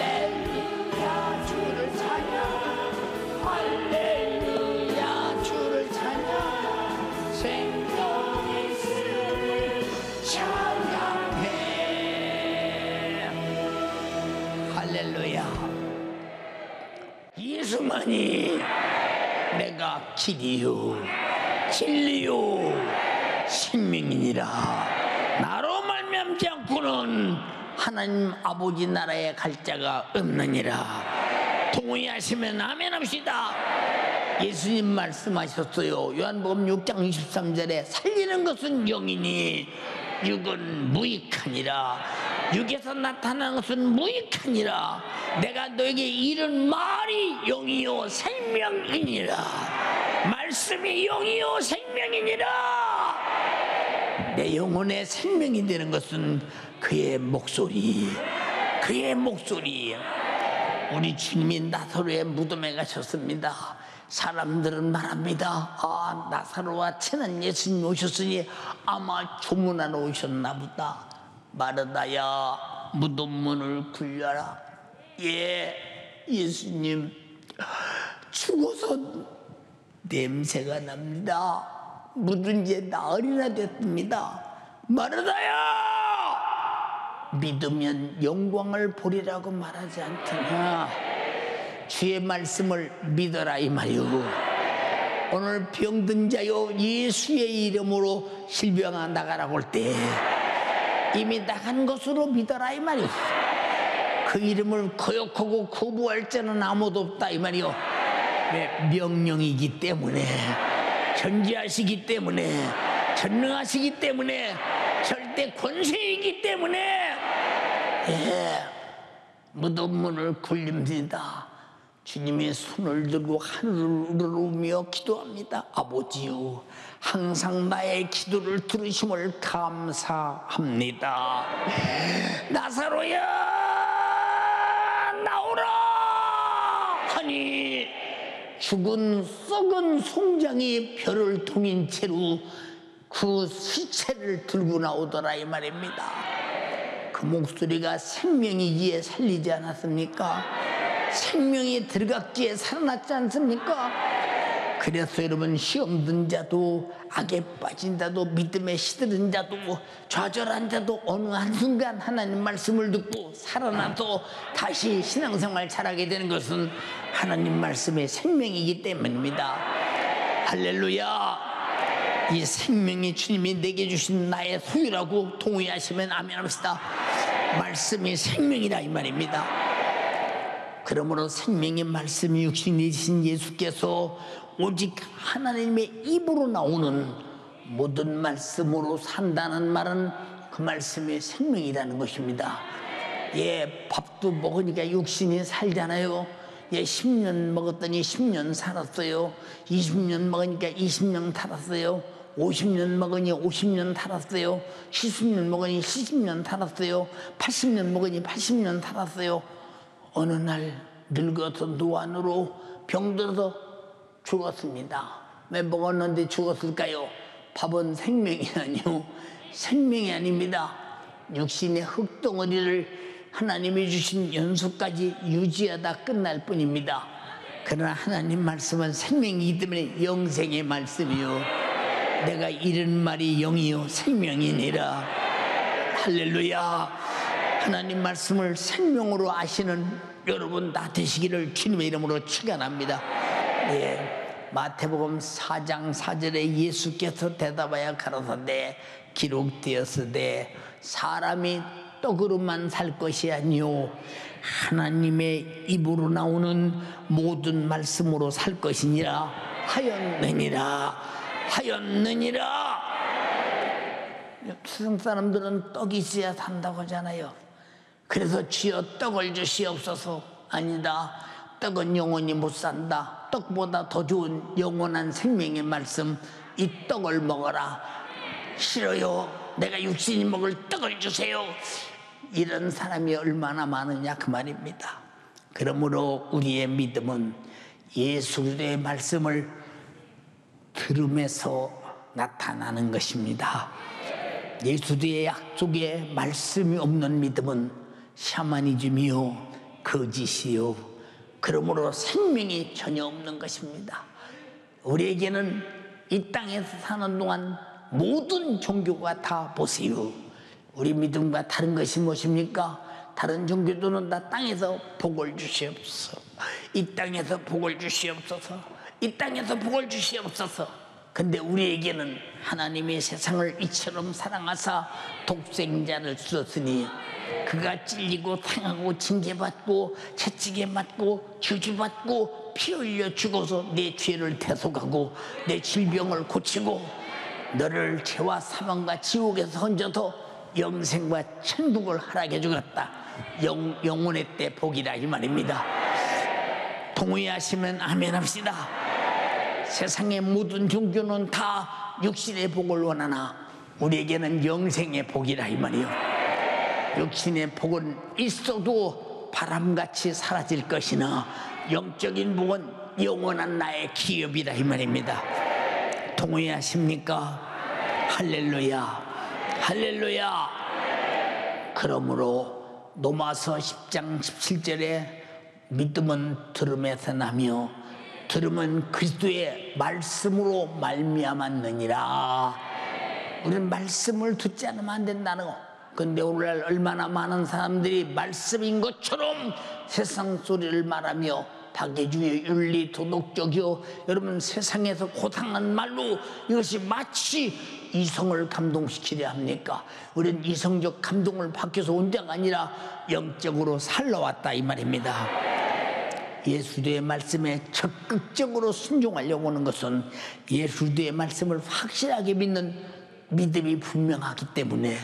할렐루야 주를 찬양. 할렐루야 주를 찬양. 생명 있음을 찬양해. 할렐루야. 예수만이 내가 길이요 진리요 생명이니라. 나로 말미암지 않고는 하나님 아버지 나라에 갈 자가 없느니라. 동의하시면 아멘 합시다. 예수님 말씀하셨어요. 요한복음 6장 23절에 살리는 것은 영이니 육은 무익하니라. 육에서 나타나는 것은 무익하니라. 내가 너에게 이른 말이 영이요 생명이니라. 말씀이 영이요 생명이니라. 내 영혼의 생명이 되는 것은 그의 목소리, 그의 목소리. 우리 주님이 나사로의 무덤에 가셨습니다. 사람들은 말합니다. 아, 나사로와 친한 예수님 오셨으니 아마 조문하러 오셨나 보다. 마르다야, 무덤 문을 굴려라. 예, 예수님 죽어서 냄새가 납니다. 묻은 지 나흘이나 됐습니다. 마르다야, 믿으면 영광을 보리라고 말하지 않더냐. 주의 말씀을 믿어라 이 말이오. 오늘 병든 자요 예수의 이름으로 질병아 나가라고 할 때 이미 나간 것으로 믿어라 이 말이오. 그 이름을 거역하고 거부할 자는 아무도 없다 이 말이오. 왜? 명령이기 때문에, 전지하시기 때문에, 전능하시기 때문에, 절대 권세이기 때문에. 예, 무덤 문을 굴립니다. 주님이 손을 들고 하늘을 우러러오며 기도합니다. 아버지요, 항상 나의 기도를 들으심을 감사합니다. 나사로야 나오라 하니 죽은 썩은 송장이 벼를 통인 채로 그 시체를 들고 나오더라 이 말입니다. 그 목소리가 생명이기에 살리지 않았습니까? 생명이 들어갔기에 살아났지 않습니까? 그래서 여러분, 시험 든 자도, 악에 빠진 자도, 믿음에 시들은 자도, 좌절한 자도 어느 한순간 하나님 말씀을 듣고 살아나서 다시 신앙생활 잘하게 되는 것은 하나님 말씀의 생명이기 때문입니다. 할렐루야. 이 생명이 주님이 내게 주신 나의 소유라고 동의하시면 아멘 합시다. 말씀이 생명이라 이 말입니다. 그러므로 생명의 말씀이 육신이 되신 예수께서 오직 하나님의 입으로 나오는 모든 말씀으로 산다는 말은 그 말씀의 생명이라는 것입니다. 예, 밥도 먹으니까 육신이 살잖아요. 예, 10년 먹었더니 10년 살았어요. 20년 먹으니까 20년 살았어요. 50년 먹으니 50년 살았어요. 70년 먹으니 70년 살았어요. 80년 먹으니 80년 살았어요. 어느 날 늙어서 노안으로 병들어서 죽었습니다. 왜 먹었는데 죽었을까요? 밥은 생명이 아니요 생명이 아닙니다. 육신의 흙덩어리를 하나님이 주신 연수까지 유지하다 끝날 뿐입니다. 그러나 하나님 말씀은 생명이기 때문에 영생의 말씀이요 내가 이런 말이 영이요 생명이니라. 할렐루야. 하나님 말씀을 생명으로 아시는 여러분 다 되시기를 주님의 이름으로 축원합니다. 네, 마태복음 4장 4절에 예수께서 대답하여 가라사대 기록되었으되 사람이 떡으로만 살 것이 아니요 하나님의 입으로 나오는 모든 말씀으로 살 것이니라 하였느니라. 세상 사람들은 떡이 있어야 산다고 하잖아요. 그래서 주여 떡을 주시옵소서. 아니다, 떡은 영원히 못 산다. 떡보다 더 좋은 영원한 생명의 말씀, 이 떡을 먹어라. 싫어요, 내가 육신이 먹을 떡을 주세요. 이런 사람이 얼마나 많으냐 그 말입니다. 그러므로 우리의 믿음은 예수 그리스도의 말씀을 들음에서 나타나는 것입니다. 예수의 약속에 말씀이 없는 믿음은 샤머니즘이요 거짓이요 그러므로 생명이 전혀 없는 것입니다. 우리에게는 이 땅에서 사는 동안 모든 종교가 다 보세요. 우리 믿음과 다른 것이 무엇입니까? 다른 종교들은 다 땅에서 복을 주시옵소서. 이 땅에서 복을 주시옵소서. 이 땅에서 복을 주시옵소서. 근데 우리에게는 하나님이 세상을 이처럼 사랑하사 독생자를 주셨으니 그가 찔리고 상하고 징계받고 채찍에 맞고 저주받고 피 흘려 죽어서 내 죄를 대속하고 내 질병을 고치고 너를 죄와 사망과 지옥에서 건져서 영생과 천국을 허락해 주겠다. 영혼의 때 복이라 이 말입니다. 동의하시면 아멘 합시다. 세상의 모든 종교는 다 육신의 복을 원하나 우리에게는 영생의 복이라 이 말이요. 육신의 복은 있어도 바람같이 사라질 것이나 영적인 복은 영원한 나의 기업이라 이 말입니다. 동의하십니까? 할렐루야. 할렐루야. 그러므로 로마서 10장 17절에 믿음은 들음에서 나며 들음은 그리스도의 말씀으로 말미암았느니라. 우리는 말씀을 듣지 않으면 안 된다는 거. 근데 오늘날 얼마나 많은 사람들이 말씀인 것처럼 세상 소리를 말하며 박애주의 윤리 도덕적이요 여러분 세상에서 고상한 말로 이것이 마치 이성을 감동시키려 합니까? 우리는 이성적 감동을 받기 위해서 온 자가 아니라 영적으로 살러왔다 이 말입니다. 예수의 말씀에 적극적으로 순종하려고 하는 것은 예수의 말씀을 확실하게 믿는 믿음이 분명하기 때문에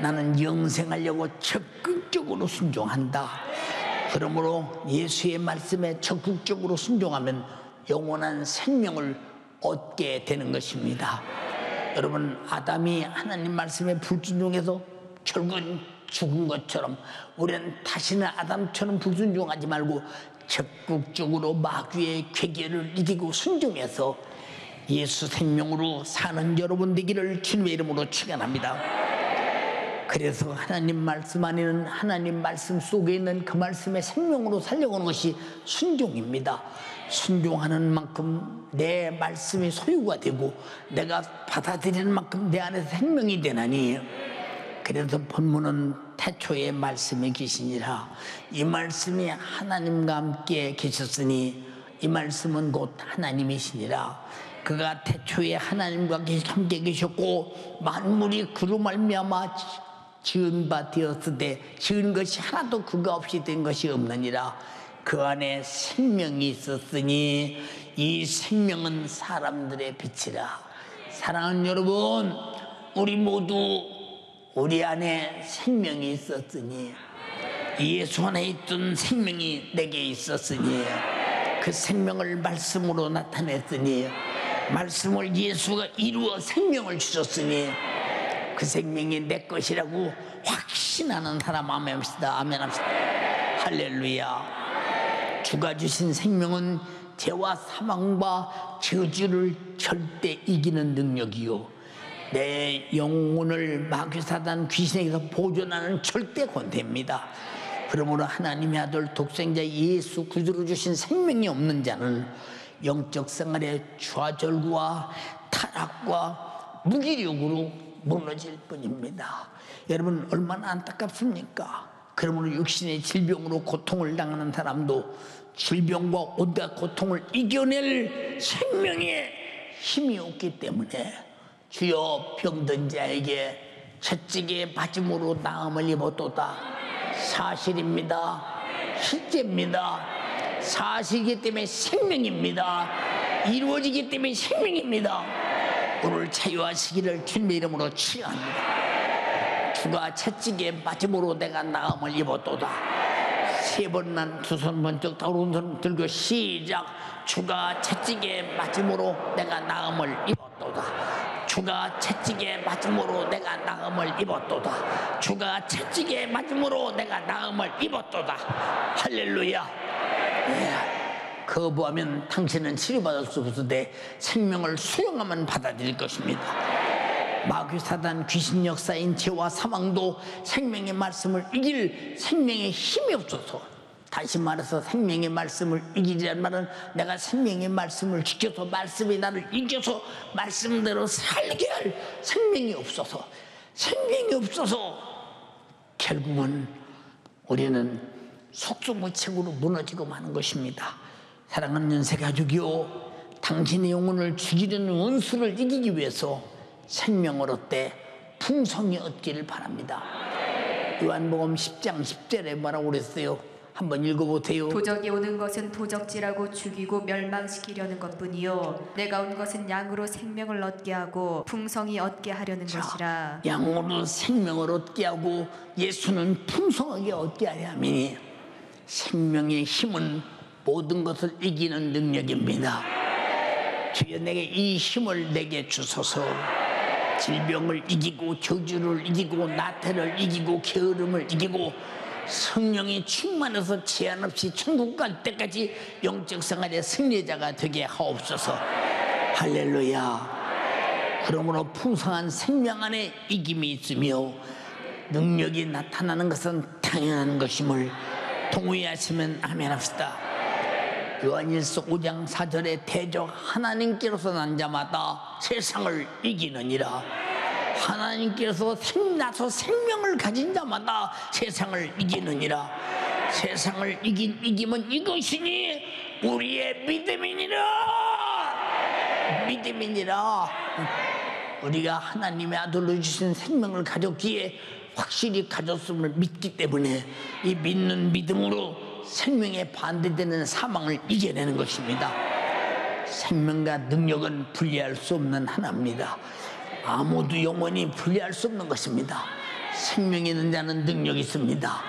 나는 영생하려고 적극적으로 순종한다. 그러므로 예수의 말씀에 적극적으로 순종하면 영원한 생명을 얻게 되는 것입니다. 여러분 아담이 하나님 말씀에 불순종해서 결국은 죽은 것처럼 우리는 다시는 아담처럼 불순종하지 말고 적극적으로 마귀의 괴계를 이기고 순종해서 예수 생명으로 사는 여러분 되기를 주님의 이름으로 축원합니다. 그래서 하나님 말씀 안에는 하나님 말씀 속에 있는 그 말씀의 생명으로 살려고 하는 것이 순종입니다. 순종하는 만큼 내 말씀이 소유가 되고 내가 받아들이는 만큼 내 안에서 생명이 되나니 그래서 본문은 태초에 말씀이 계시니라. 이 말씀이 하나님과 함께 계셨으니 이 말씀은 곧 하나님이시니라. 그가 태초에 하나님과 함께 계셨고 만물이 그로 말미암아 지은 바 되었으되 지은 것이 하나도 그가 없이 된 것이 없느니라. 그 안에 생명이 있었으니 이 생명은 사람들의 빛이라. 사랑하는 여러분, 우리 모두 우리 안에 생명이 있었으니 예수 안에 있던 생명이 내게 있었으니 그 생명을 말씀으로 나타냈으니 말씀을 예수가 이루어 생명을 주셨으니 그 생명이 내 것이라고 확신하는 사람 아멘 합시다. 아멘 합시다. 할렐루야. 주가 주신 생명은 죄와 사망과 저주를 절대 이기는 능력이요 내 영혼을 마귀 사단 귀신에게서 보존하는 절대 권세입니다. 그러므로 하나님의 아들 독생자 예수 그리스도로 주신 생명이 없는 자는 영적 생활의 좌절과 타락과 무기력으로 무너질 뿐입니다. 여러분 얼마나 안타깝습니까? 그러므로 육신의 질병으로 고통을 당하는 사람도 질병과 온갖 고통을 이겨낼 생명의 힘이 없기 때문에 주여 병든 자에게 채찍에 맞음으로 나음을 입었도다. 사실입니다. 실제입니다. 사실이기 때문에 생명입니다. 이루어지기 때문에 생명입니다. 오늘 자유하시기를 주님의 이름으로 축원합니다. 주가 채찍에 맞음으로 내가 나음을 입었도다. 세 번만 두 손 번쩍 다 오른손 들고 시작. 주가 채찍에 맞음으로 내가 나음을 입었도다. 주가 채찍에 맞음으로 내가 나음을 입었도다. 주가 채찍에 맞음으로 내가 나음을 입었도다. 할렐루야. 예. 거부하면 당신은 치료받을 수 없으되 생명을 수용하면 받아들일 것입니다. 마귀 사단 귀신 역사인 죄와 사망도 생명의 말씀을 이길 생명의 힘이 없어서, 다시 말해서 생명의 말씀을 이기자는 말은 내가 생명의 말씀을 지켜서 말씀이 나를 이겨서 말씀대로 살게 할 생명이 없어서 결국은 우리는 속수무책으로 무너지고 마는 것입니다. 사랑하는 연세가족이요, 당신의 영혼을 죽이려는 원수를 이기기 위해서 생명을 얻되 풍성히 얻기를 바랍니다. 요한복음 10장 10절에 뭐라고 그랬어요? 한번 읽어보세요. 도적이 오는 것은 도적질하고 죽이고 멸망시키려는 것뿐이요 내가 온 것은 양으로 생명을 얻게 하고 풍성히 얻게 하려는 것이라. 양으로 생명을 얻게 하고 예수는 풍성하게 얻게 하려 함이니 생명의 힘은 모든 것을 이기는 능력입니다. 주여 내게 이 힘을 내게 주소서. 질병을 이기고 저주를 이기고 나태를 이기고 게으름을 이기고 성령이 충만해서 제한 없이 천국 갈 때까지 영적 생활의 승리자가 되게 하옵소서. 할렐루야. 그러므로 풍성한 생명 안에 이김이 있으며 능력이 나타나는 것은 당연한 것임을 동의하시면 아멘 합시다. 요한일서 5장 4절에 대적 하나님께로서 난 자마다 세상을 이기느니라. 하나님께서 나서 생명을 가진 자마다 세상을 이기느니라. 세상을 이기면 이것이니 우리의 믿음이니라. 우리가 하나님의 아들로 주신 생명을 가졌기에 확실히 가졌음을 믿기 때문에 이 믿는 믿음으로 생명에 반대되는 사망을 이겨내는 것입니다. 생명과 능력은 분리할 수 없는 하나입니다. 아무도 영원히 분리할 수 없는 것입니다. 생명이 있는 자는 능력이 있습니다.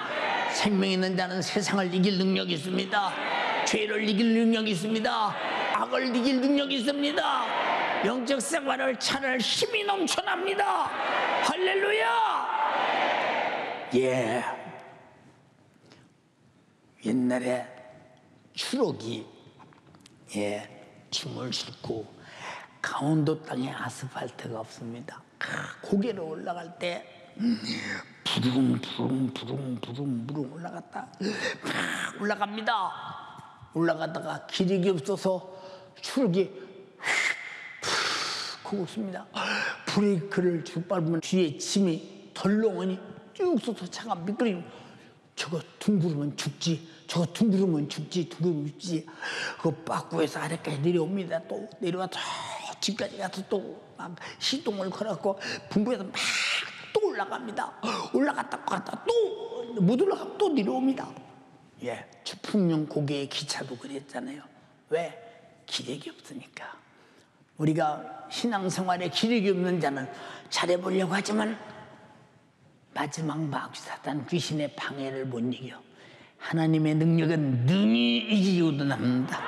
생명이 있는 자는 세상을 이길 능력이 있습니다. 죄를 이길 능력이 있습니다. 악을 이길 능력이 있습니다. 영적 생활을 차를 힘이 넘쳐납니다. 할렐루야. 예. 옛날에 추록이 춤을 싣고 강원도 땅에 아스팔트가 없습니다. 고개로 올라갈 때 부릉부릉 올라갑니다. 올라가다가 기력이 없어서 추록이 훅 굽습니다. 브레이크를 쭉 밟으면 뒤에 짐이 덜렁하니 쭉 쏘서 차가 미끄러지고 저거 둥그러면 죽지. 그 빠꾸에서 아래까지 내려옵니다. 또 내려가서 집까지 가서 또 막 시동을 걸었고 분부에서 막 또 올라갑니다. 올라갔다 또 못 올라가면 또 내려옵니다. 예, 주풍령 고개의 기차도 그랬잖아요. 왜? 기력이 없으니까. 우리가 신앙생활에 기력이 없는 자는 잘해보려고 하지만 마지막 마귀 사단 귀신의 방해를 못 이겨. 하나님의 능력은 능히 이기고도 남는다.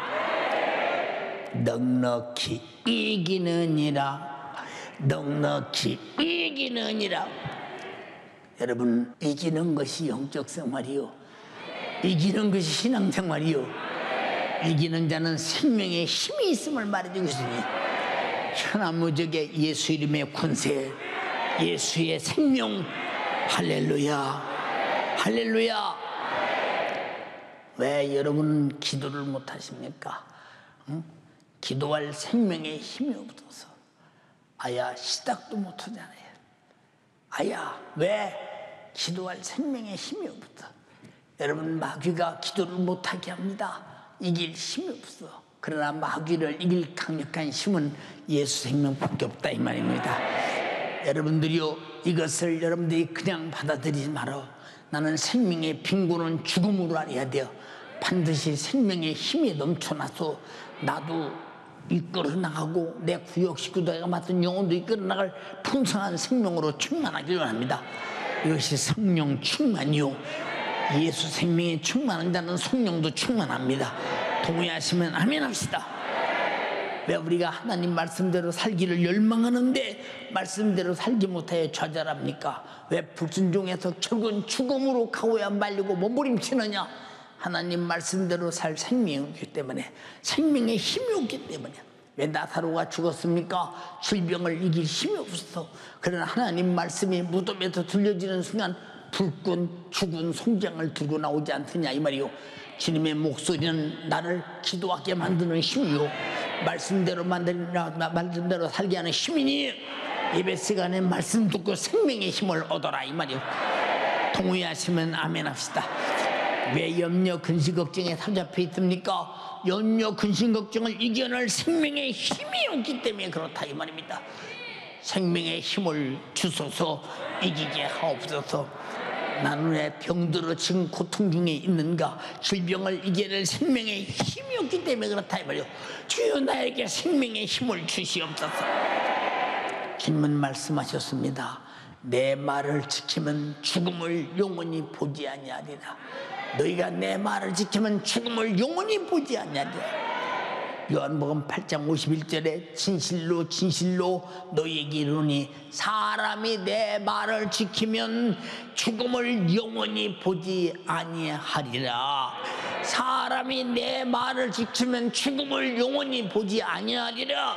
넉넉히 이기느니라. 여러분, 이기는 것이 영적 생활이요, 이기는 것이 신앙생활이요, 이기는 자는 생명의 힘이 있음을 말해주고 있으니 천하무적의 예수 이름의 권세, 예수의 생명. 할렐루야, 할렐루야. 왜 여러분은 기도를 못하십니까? 응? 기도할 생명의 힘이 없어서 아야 시작도 못하잖아요. 아야, 왜? 기도할 생명의 힘이 없어. 여러분, 마귀가 기도를 못하게 합니다. 이길 힘이 없어. 그러나 마귀를 이길 강력한 힘은 예수 생명밖에 없다 이 말입니다. 여러분들이요, 이것을 여러분들이 그냥 받아들이지 말아. 나는 생명의 빈곤은 죽음으로 알아야 돼요. 반드시 생명의 힘이 넘쳐나서 나도 이끌어 나가고 내 구역 식구들과 맡은 영혼도 이끌어 나갈 풍성한 생명으로 충만하길 원합니다. 이것이 성령 충만이요, 예수 생명에 충만한 자는 성령도 충만합니다. 동의하시면 아멘 합시다. 왜 우리가 하나님 말씀대로 살기를 열망하는데 말씀대로 살지 못하여 좌절합니까? 왜 불순종해서 결국은 죽음으로 가고야 말리고 몸부림치느냐? 하나님 말씀대로 살 생명이 없기 때문에, 생명의 힘이 없기 때문에. 왜 나사로가 죽었습니까? 질병을 이길 힘이 없어서. 그러나 하나님 말씀이 무덤에서 들려지는 순간 불끈 죽은 송장을 들고 나오지 않더냐 이 말이요. 주님의 목소리는 나를 기도하게 만드는 힘이요, 말씀대로 말씀대로 살게 하는 힘이니 예배 시간에 말씀 듣고 생명의 힘을 얻어라 이 말이요. 동의하시면 아멘 합시다. 왜 염려 근심 걱정에 사로잡혀 있습니까? 염려 근심 걱정을 이겨낼 생명의 힘이 없기 때문에 그렇다 이 말입니다. 생명의 힘을 주소서, 이기게 하옵소서. 나는 왜 병들어 지금 고통 중에 있는가? 질병을 이겨낼 생명의 힘이 없기 때문에 그렇다 이 말이요. 주여 나에게 생명의 힘을 주시옵소서. 주님은 말씀하셨습니다. 내 말을 지키면 죽음을 영원히 보지 아니하리라. 너희가 내 말을 지키면 죽음을 영원히 보지 아니하리라. 요한복음 8장 51절에 진실로 진실로 너희에게 이르노니 사람이 내 말을 지키면 죽음을 영원히 보지 아니하리라. 사람이 내 말을 지키면 죽음을 영원히 보지 아니하리라.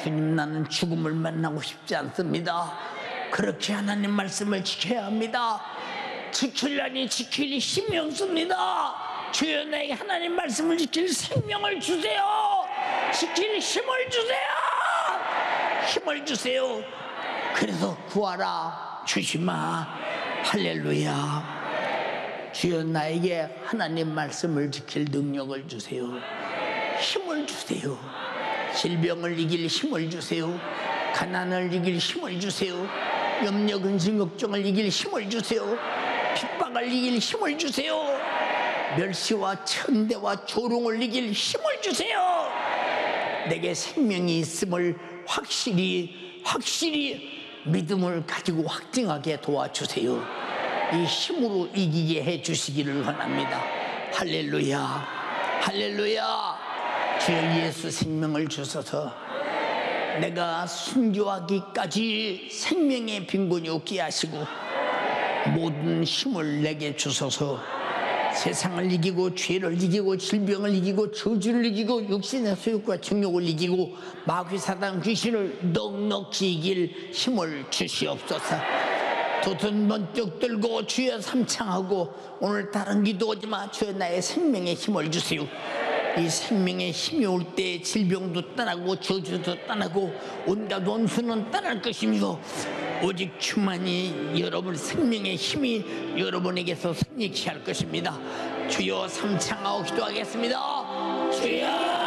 주님, 나는 죽음을 만나고 싶지 않습니다. 그렇게 하나님 말씀을 지켜야 합니다. 지키려니 지킬 힘이 없습니다. 주여 나에게 하나님 말씀을 지킬 생명을 주세요. 지킬 힘을 주세요. 힘을 주세요. 그래서 구하라 주시마. 할렐루야. 주여 나에게 하나님 말씀을 지킬 능력을 주세요. 힘을 주세요. 질병을 이길 힘을 주세요. 가난을 이길 힘을 주세요. 염려 근심 걱정을 이길 힘을 주세요. 핍박을 이길 힘을 주세요. 멸시와 천대와 조롱을 이길 힘을 주세요. 내게 생명이 있음을 확실히 믿음을 가지고 확증하게 도와주세요. 이 힘으로 이기게 해주시기를 원합니다. 할렐루야, 할렐루야. 주여 예수 생명을 주셔서 내가 순교하기까지 생명의 빈곤이 없게 하시고 모든 힘을 내게 주셔서 세상을 이기고 죄를 이기고 질병을 이기고 저주를 이기고 육신의 소욕과 정욕을 이기고 마귀 사단 귀신을 넉넉히 이길 힘을 주시옵소서. 두 손 번쩍 들고 주여 삼창하고 오늘 다른 기도하지마. 주여 나의 생명의 힘을 주세요. 이 생명의 힘이 올 때 질병도 떠나고 저주도 떠나고 온갖 원수는 떠날 것이며 오직 주만이 여러분 생명의 힘이 여러분에게서 승리케 할 것입니다. 주여 삼창하고 기도하겠습니다. 주여.